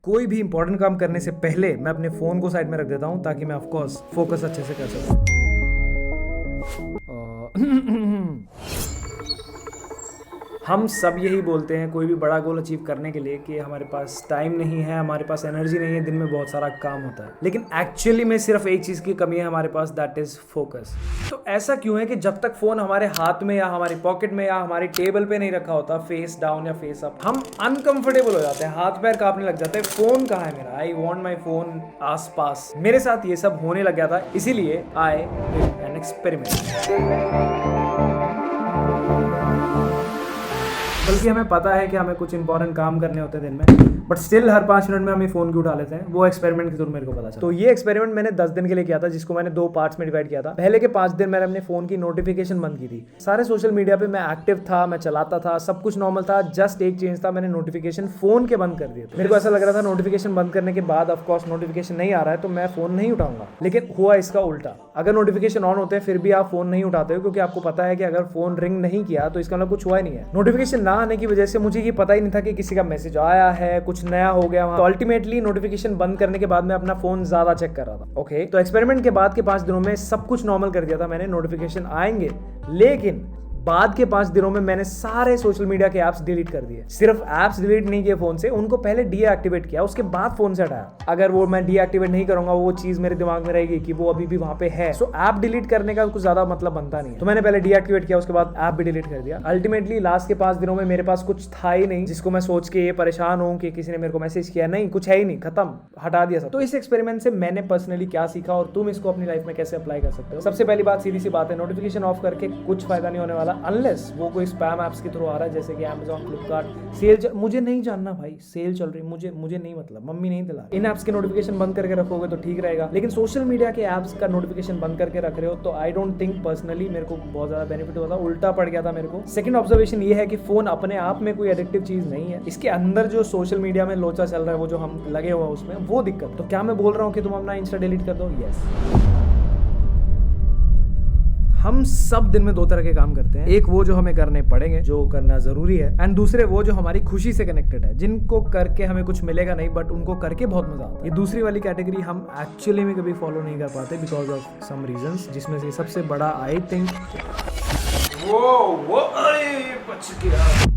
कोई भी इंपॉर्टेंट काम करने से पहले मैं अपने फ़ोन को साइड में रख देता हूँ ताकि मैं ऑफकोर्स फोकस अच्छे से कर सकूँ। हम सब यही बोलते हैं कोई भी बड़ा गोल अचीव करने के लिए कि हमारे पास टाइम नहीं है, हमारे पास एनर्जी नहीं है, दिन में बहुत सारा काम होता है, लेकिन एक्चुअली में सिर्फ एक चीज़ की कमी है हमारे पास, दैट इज़ फोकस। तो ऐसा क्यों है कि जब तक फ़ोन हमारे हाथ में या हमारी पॉकेट में या हमारी टेबल पे नहीं रखा होता, फेस डाउन या फेस अप, हम अनकंफर्टेबल हो जाते हैं, हाथ पैर कांपने लग जाते हैं। फ़ोन कहाँ है मेरा? आई वॉन्ट माई फ़ोन आस पास। मेरे साथ ये सब होने लग गया था, इसीलिए आई डिड एन एक्सपेरिमेंट। बल्कि हमें पता है कि हमें कुछ इंपॉर्टेंट काम करने होते हैं दिन में, बट स्टिल हर 5 मिनट में हम फ़ोन क्यों उठा लेते हैं। वो एक्सपेरिमेंट के थ्रू मेरे को पता चला। तो ये एक्सपेरिमेंट मैंने 10 दिन के लिए किया था, जिसको मैंने 2 पार्ट्स में डिवाइड किया था। पहले के 5 दिन मैंने अपने फ़ोन की नोटिफिकेशन बंद की थी। सारे सोशल मीडिया पे मैं एक्टिव था, मैं चलाता था, सब कुछ नॉर्मल था। जस्ट एक चेंज था, मैंने नोटिफिकेशन फ़ोन के बंद कर दिए थे। मेरे को ऐसा लग रहा था नोटिफिकेशन बंद करने के बाद ऑफकोर्स नोटिफिकेशन नहीं आ रहा है तो मैं फ़ोन नहीं उठाऊंगा, लेकिन हुआ इसका उल्टा। अगर नोटिफिकेशन ऑन होते हैं फिर भी आप फ़ोन नहीं उठाते हो, क्योंकि आपको पता है कि अगर फ़ोन रिंग नहीं किया तो इसका मतलब कुछ हुआ ही नहीं है। नोटिफिकेशन ना आने की वजह से मुझे ये पता ही नहीं था कि किसी का मैसेज आया है, कुछ नया हो गया वहाँ। तो अल्टीमेटली नोटिफिकेशन बंद करने के बाद मैं अपना फोन ज्यादा चेक कर रहा था। ओके, तो एक्सपेरिमेंट के बाद के 5 दिनों में सब कुछ नॉर्मल कर दिया था मैंने। नोटिफिकेशन आएंगे, लेकिन बाद के 5 दिनों में मैंने सारे सोशल मीडिया के ऐप्स डिलीट कर दिए। सिर्फ ऐप्स डिलीट नहीं किए फोन से, उनको पहले डीएक्टिवेट किया, उसके बाद फोन से हटाया। अगर वो मैं डीएक्टिवेट नहीं करूंगा वो चीज मेरे दिमाग में रहेगी कि वो अभी भी वहां पे है। सो ऐप डिलीट करने का कुछ ज्यादा मतलब बनता नहीं है, तो मैंने पहले डीएक्टिवेट किया, उसके बाद ऐप भी डिलीट कर दिया। अल्टीमेटली लास्ट के 5 दिनों में मेरे पास कुछ था ही नहीं जिसको मैं सोच के ये परेशान हूँ कि किसी ने मेरे को मैसेज किया। नहीं, कुछ है ही नहीं, खत्म, हटा दिया सब। तो इस एक्सपेरिमेंट से मैंने पर्सनली क्या सीखा और तुम इसको अपनी लाइफ में कैसे अप्लाई कर सकते हो? सबसे पहली बात, सीधी सी बात है, नोटिफिकेशन ऑफ करके कुछ फायदा नहीं होने वाला, अनलेस वो कोई स्पैम ऐप्स के थ्रू आ रहा है, जैसे कि Amazon, फ्लिपकार्ट सेल। मुझे नहीं जानना भाई, सेल चल रही, मुझे नहीं मतलब, मम्मी नहीं दिला। इन ऐप्स के नोटिफिकेशन बंद करके रखोगे तो ठीक रहेगा, लेकिन सोशल मीडिया के ऐप्स का नोटिफिकेशन बंद करके रख रहे हो तो आई डोंट थिंक पर्सनली मेरे को बहुत ज्यादा बेनिफिट होता, उल्टा पड़ गया था मेरे को। सेकंड ऑब्जर्वेशन ये है कि फोन अपने आप में कोई एडिक्टिव चीज नहीं है, इसके अंदर जो सोशल मीडिया में लोचा चल रहा है, वो जो हम लगे हुए उसमें, वो दिक्कत। तो क्या मैं बोल रहा हूँ कि तुम अपना इंस्टा डिलीट कर दो? यस। हम सब दिन में 2 तरह के काम करते हैं, एक वो जो हमें करने पड़ेंगे, जो करना जरूरी है, एंड दूसरे वो जो हमारी खुशी से कनेक्टेड है, जिनको करके हमें कुछ मिलेगा नहीं बट उनको करके बहुत मजा आता है। ये दूसरी वाली कैटेगरी हम एक्चुअली में कभी फॉलो नहीं कर पाते बिकॉज ऑफ सम रीजंस, जिसमें से सबसे बड़ा आई थिंक वो बच गया।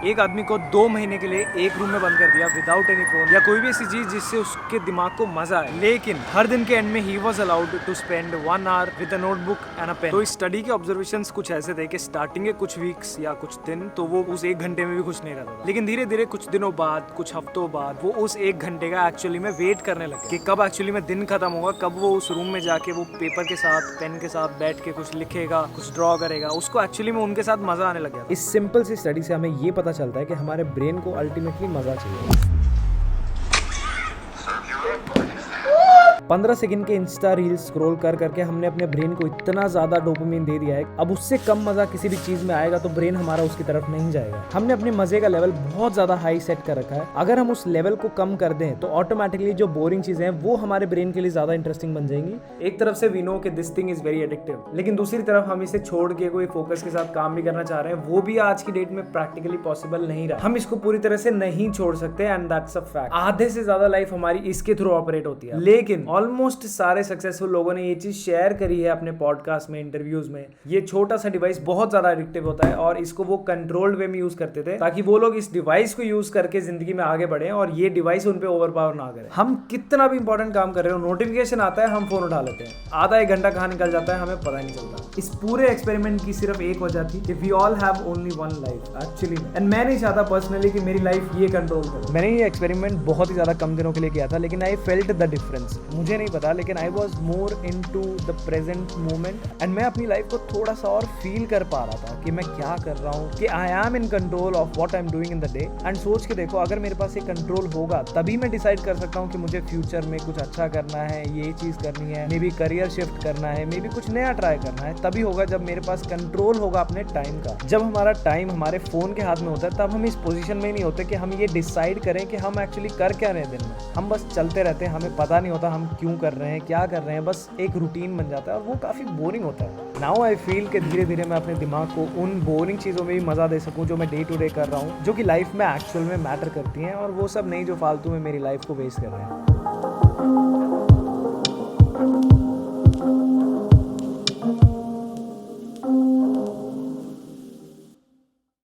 एक आदमी को 2 महीने के लिए एक रूम में बंद कर दिया विदाउट एनी फोन या कोई भी ऐसी चीज जिससे उसके दिमाग को मजा आए, लेकिन हर दिन के एंड में ही was allowed to spend 1 hour with a notebook and a pen. तो इस स्टडी के ऑब्जर्वेशंस कुछ ऐसे थे कि स्टार्टिंग के कुछ वीक्स या कुछ दिन तो वो उस 1 घंटे में भी खुश नहीं रहता था, लेकिन धीरे धीरे कुछ दिनों बाद, कुछ हफ्तों बाद वो उस 1 घंटे का एक्चुअली में वेट करने लगे कि कब एक्चुअली में दिन खत्म होगा, कब वो उस रूम में जाके वो पेपर के साथ, पेन के साथ बैठ के कुछ लिखेगा, कुछ ड्रॉ करेगा। उसको एक्चुअली में उनके साथ मजा आने लग गया। इस सिंपल सी स्टडी से हमें ये पता चलता है कि हमारे ब्रेन को अल्टीमेटली मजा चाहिए। 15 सेकंड के इंस्टा रील्स स्क्रॉल कर करके हमने अपने ब्रेन को इतना ज्यादा डोपामिन दे दिया है, अब उससे कम मजा किसी भी चीज में आएगा तो ब्रेन हमारा उसकी तरफ नहीं जाएगा। हमने अपने मजे का लेवल बहुत ज्यादा हाई सेट कर रखा है, अगर हम उस लेवल को कम कर दें तो ऑटोमेटिकली जो बोरिंग चीजें हैं वो हमारे ब्रेन के लिए ज्यादा इंटरेस्टिंग बन जाएंगी। एक तरफ से वी नो कि this thing is very addictive, लेकिन दूसरी तरफ हम इसे छोड़ के कोई फोकस के साथ काम भी करना चाह रहे हैं, वो भी आज की डेट में प्रैक्टिकली पॉसिबल नहीं रहा। हम इसको पूरी तरह से नहीं छोड़ सकते एंड दैट्स अ फैक्ट। आधे से ज्यादा लाइफ हमारी इसके थ्रू ऑपरेट होती है, लेकिन ऑलमोस्ट सारे सक्सेसफुल लोगों ने ये चीज शेयर करी है अपने पॉडकास्ट में, इंटरव्यूज में। ये छोटा सा डिवाइस बहुत ज्यादा एडिक्टिव होता है और इसको वो कंट्रोल्ड वे में यूज करते थे ताकि वो लोग इस डिवाइस को यूज करके जिंदगी में आगे बढ़े और ये डिवाइस उन पे ओवरपावर ना करे। हम कितना भी इंपॉर्टेंट काम कर रहे हो, नोटिफिकेशन आता है, हम फोन उठा लेते हैं, आधा 1 घंटा कहाँ निकल जाता है हमें पता नहीं चलता। इस पूरे एक्सपेरिमेंट की सिर्फ एक वजह थी कि we all have only one life actually, and मैं नहीं चाहता पर्सनली कि मेरी लाइफ ये कंट्रोल करे। मैंने ये एक्सपेरिमेंट बहुत ही ज्यादा कम दिनों के लिए किया था, लेकिन आई फेल्ट द डिफरेंस। मुझे नहीं पता, लेकिन I was more into the present moment and मैं अपनी लाइफ को थोड़ा सा और फील कर पा रहा था कि मैं क्या कर रहा हूँ, कि I am in control of what I am doing in the day. And सोच के देखो, अगर मेरे पास ये कंट्रोल होगा तभी मैं डिसाइड कर सकता हूँ कि मुझे फ्यूचर में कुछ अच्छा करना है, ये चीज करनी है, मे बी करियर शिफ्ट करना है, मे बी कुछ नया ट्राई करना है। तभी होगा जब मेरे पास कंट्रोल होगा अपने टाइम का। जब हमारा टाइम हमारे फोन के हाथ में होता है तब हम इस पोजीशन में नहीं होते कि हम ये डिसाइड करें कि हम एक्चुअली कर क्या रहे हैं दिन में। हम बस चलते रहते हैं, हमें पता नहीं होता हम क्यों कर रहे हैं, क्या कर रहे हैं, बस एक रूटीन बन जाता है और वो काफ़ी बोरिंग होता है। नाउ आई फील कि धीरे धीरे मैं अपने दिमाग को उन बोरिंग चीज़ों में भी मज़ा दे सकूँ जो मैं डे टू डे कर रहा हूँ, जो कि लाइफ में एक्चुअल में मैटर करती हैं, और वो सब नहीं जो फालतू में मेरी लाइफ को वेस्ट कर रहे हैं।